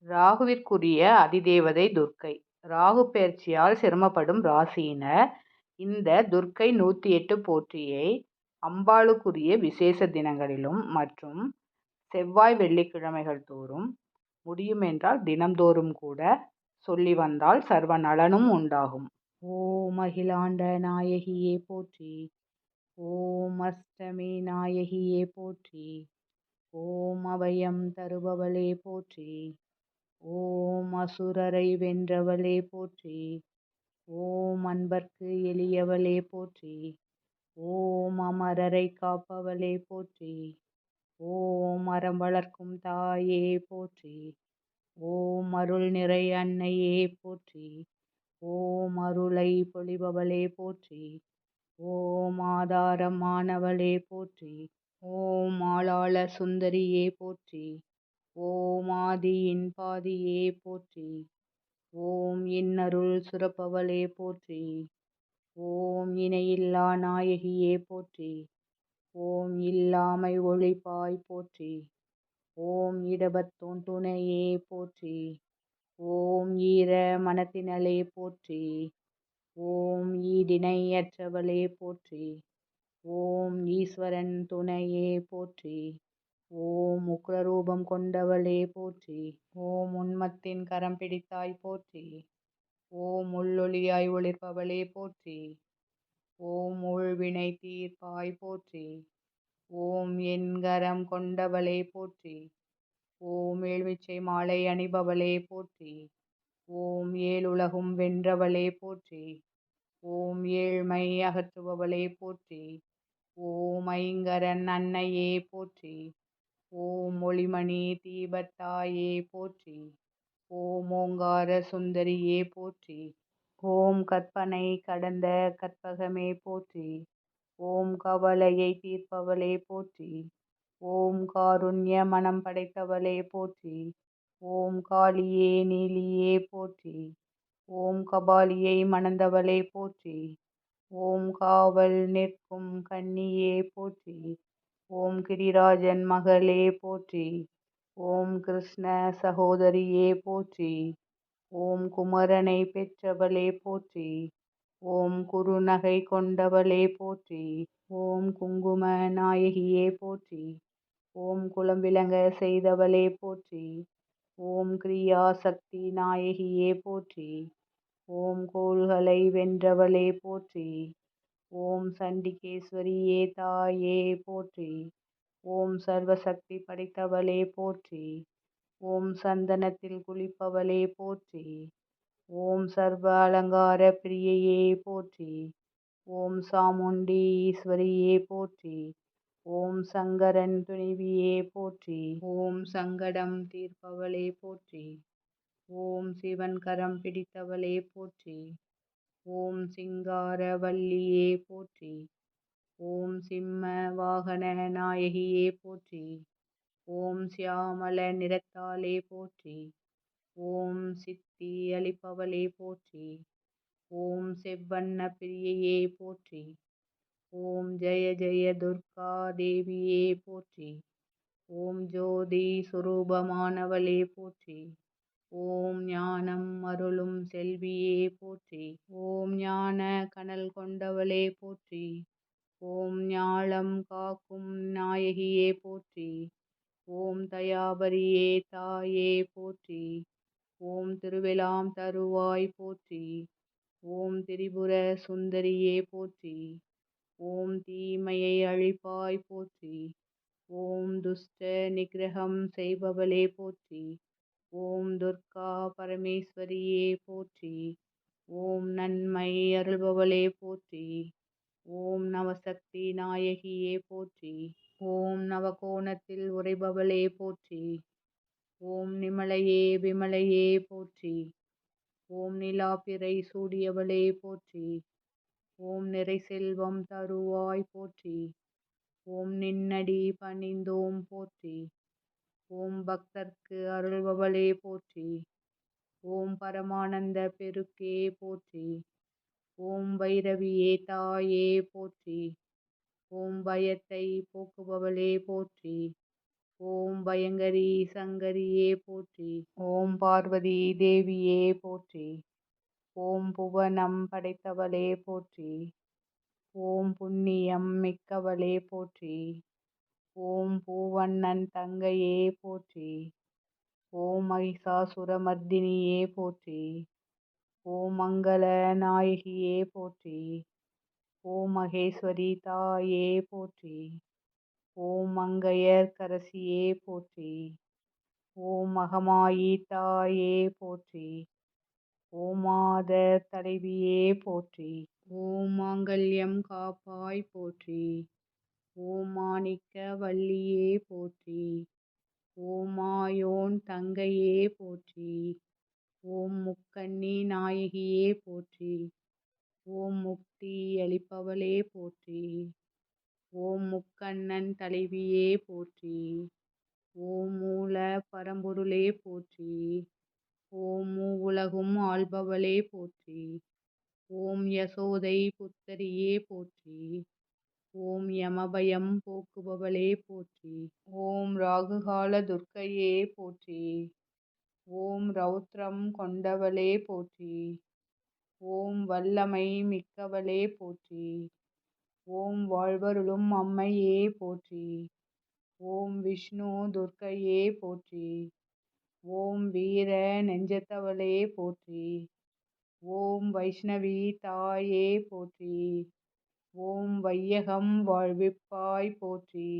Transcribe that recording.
ராகுவிற்குரிய அதிதேவதை துர்க்கை. ராகு பெயர்ச்சியால் சிரமப்படும் ராசியினர் இந்த துர்க்கை 108 போற்றியை அம்பாளுக்குரிய விசேஷ தினங்களிலும் மற்றும் செவ்வாய் வெள்ளிக்கிழமைகள் தோறும் முடியுமென்றால் தினம்தோறும் கூட சொல்லி வந்தால் சர்வ நலனும் உண்டாகும். ஓம் அகிலாண்ட நாயகியே போற்றி. ஓம் அஷ்டமி நாயகியே போற்றி. ஓம் அபயம் தருபவளே போற்றி. ஓம் அசுரரை வென்றவளே போற்றி. ஓம் அன்பர்க்கு எளியவளே போற்றி. ஓம் அமரரை காப்பவளே போற்றி. ஓம் அறம் வளர்க்கும் தாயே போற்றி. ஓம் அருள் நிறை அன்னையே போற்றி. ஓம் அருளை பொழிபவளே போற்றி. ஓம் ஆதாரம் ஆனவளே போற்றி. ஓம் ஆளாள சுந்தரியே போற்றி. ஓம் ஆதியின் பாதியே போற்றி. ஓம் இன்னருள் சுரப்பவளே போற்றி. ஓம் இணையில்லா நாயகியே போற்றி. ஓம் இல்லாமை ஒழிப்பாய் போற்றி. ஓம் இடபத்தோன் துணையே போற்றி. ஓம் ஈர மனத்தினளே போற்றி. ஓம் ஈடிணை அற்றவளே போற்றி. ஓம் ஈஸ்வரன் துணையே போற்றி. ஓம் உக்ரரூபம் கொண்டவளே போற்றி. ஓம் உன்மத்தின் கரம் பிடித்தாய் போற்றி. ஓம் உள்ளொளியாய் ஒளிர்பவளே போற்றி. ஓம் உள்வினை தீர்ப்பாய் போற்றி. ஓம் என்கரம் கொண்டவளே போற்றி. ஓம் ஏழ்மிச்சை மாலை அணிபவளே போற்றி. ஓம் ஏழுலகும் வென்றவளே போற்றி. ஓம் ஏழ்மை அகற்றுபவளே போற்றி. ஓம் ஐங்கரன் அன்னையே போற்றி. ஓம் ஒளிமணி தீபத்தாயே போற்றி. ஓம் ஓங்கார சுந்தரியே போற்றி. ஓம் கற்பனை கடந்த கற்பகமே போற்றி. ஓம் கவலையை தீர்ப்பவளே போற்றி. ஓம் காருண்ய மனம் படைத்தவளே போற்றி. ஓம் காளியே நீலியே போற்றி. ஓம் கபாலியை மணந்தவளே போற்றி. ஓம் காவல் நிற்கும் கன்னியே போற்றி. ஓம் கிரிராஜன் மகளே போற்றி. ஓம் கிருஷ்ண சகோதரியே போற்றி. ஓம் குமரனை பெற்றவளே போற்றி. ஓம் குறுநகை கொண்டவளே போற்றி. ஓம் குங்கும நாயகியே போற்றி. ஓம் குலம் விளங்க செய்தவளே போற்றி. ஓம் கிரியா சக்தி நாயகியே போற்றி. ஓம் கோள்களை வென்றவளே போற்றி. ஓம் சண்டிகேஸ்வரியே தாயே போற்றி. ஓம் சர்வசக்தி படைத்தவளே போற்றி. ஓம் சந்தனத்தில் குளிப்பவளே போற்றி. ஓம் சர்வ அலங்கார பிரியையே போற்றி. ஓம் சாமுண்டி ஈஸ்வரியே போற்றி. ஓம் சங்கரன் துணைவியே போற்றி. ஓம் சங்கடம் தீர்ப்பவளே போற்றி. ஓம் சிவன் கரம் பிடித்தவளே போற்றி. ஓம் சிங்கார வல்லியே போற்றி. ஓம் சிம்ம வாகன நாயகியே போற்றி. ஓம் சியாமள நிறத்தாலே போற்றி. ஓம் சித்தி அளிப்பவளே போற்றி. ஓம் செவ்வண்ண பிரியையே போற்றி. ஓம் ஜெய ஜெய துர்கா தேவியே போற்றி. ஓம் ஜோதி சுரூபமானவளே போற்றி. ஓம் ஞானம் அருளும் செல்வியே போற்றி. ஓம் ஞான கனல் கொண்டவளே போற்றி. ஓம் ஞாலம் காக்கும் நாயகியே போற்றி. ஓம் தயாபரியே தாயே போற்றி. ஓம் திருவெலாம் தருவாய் போற்றி. ஓம் திரிபுர சுந்தரியே போற்றி. ஓம் தீமையை அழிப்பாய் போற்றி. ஓம் துஷ்ட நிகிரகம் செய்பவளே போற்றி. ஓம் துர்கா பரமேஸ்வரியே போற்றி. ஓம் நன்மை அருள்பவளே போற்றி. ஓம் நவசக்தி நாயகியே போற்றி. ஓம் நவகோணத்தில் உறைபவளே போற்றி. ஓம் நிமலையே விமலையே போற்றி. ஓம் நிலாப்பிறை சூடியவளே போற்றி. ஓம் நிறை செல்வம் தருவாய் போற்றி. ஓம் நின்னடி பணிந்தோம் போற்றி. ஓம் பக்தர்க்கு அருள்பவளே போற்றி. ஓம் பரமானந்த பெருக்கே போற்றி. ஓம் பைரவியே தாயே போற்றி. ஓம் பயத்தை போக்குபவளே போற்றி. ஓம் பயங்கரி சங்கரியே போற்றி. ஓம் பார்வதி தேவியே போற்றி. ஓம் புவனம் படைத்தவளே போற்றி. ஓம் புண்ணியம் மிக்கவளே போற்றி. ஓம் பூவண்ணன் தங்கையே போற்றி. ஓம் மகிஷாசுரமர்த்தினியே போற்றி. ஓம் மங்கள நாயகியே போற்றி. ஓம் மகேஸ்வரி தாயே போற்றி. ஓம் மங்கையர்க்கரசியே போற்றி. ஓம் மகமாயி தாயே போற்றி. ஓம் மாதர் தலைவியே போற்றி. ஓம் மாங்கல்யம் காப்பாய் போற்றி. ஓம் மாணிக்க வல்லியே போற்றி. ஓம் மாயோன் தங்கையே போற்றி. ஓம் முக்கண்ணி நாயகியே போற்றி. ஓம் முக்தி அளிப்பவளே போற்றி. ஓம் முக்கண்ணன் தலைவியே போற்றி. ஓம் மூல பரம்பொருளே போற்றி. ஓம் மூவுலகும் ஆள்பவளே போற்றி. ஓம் யசோதை புத்தரியே போற்றி. ஓம் யமபயம் போக்குபவளே போற்றி. ஓம் ராகுகால துர்க்கையே போற்றி. ஓம் ரௌத்ரம் கொண்டவளே போற்றி. ஓம் வல்லமை மிக்கவளே போற்றி. ஓம் வாழ்வருளும் அம்மையே போற்றி. ஓம் விஷ்ணு துர்க்கையே போற்றி. ஓம் வீர நெஞ்சத்தவளே போற்றி. ஓம் வைஷ்ணவி தாயே போற்றி. ஓம் வையகம் வாழ்விப்பாய் போற்றி.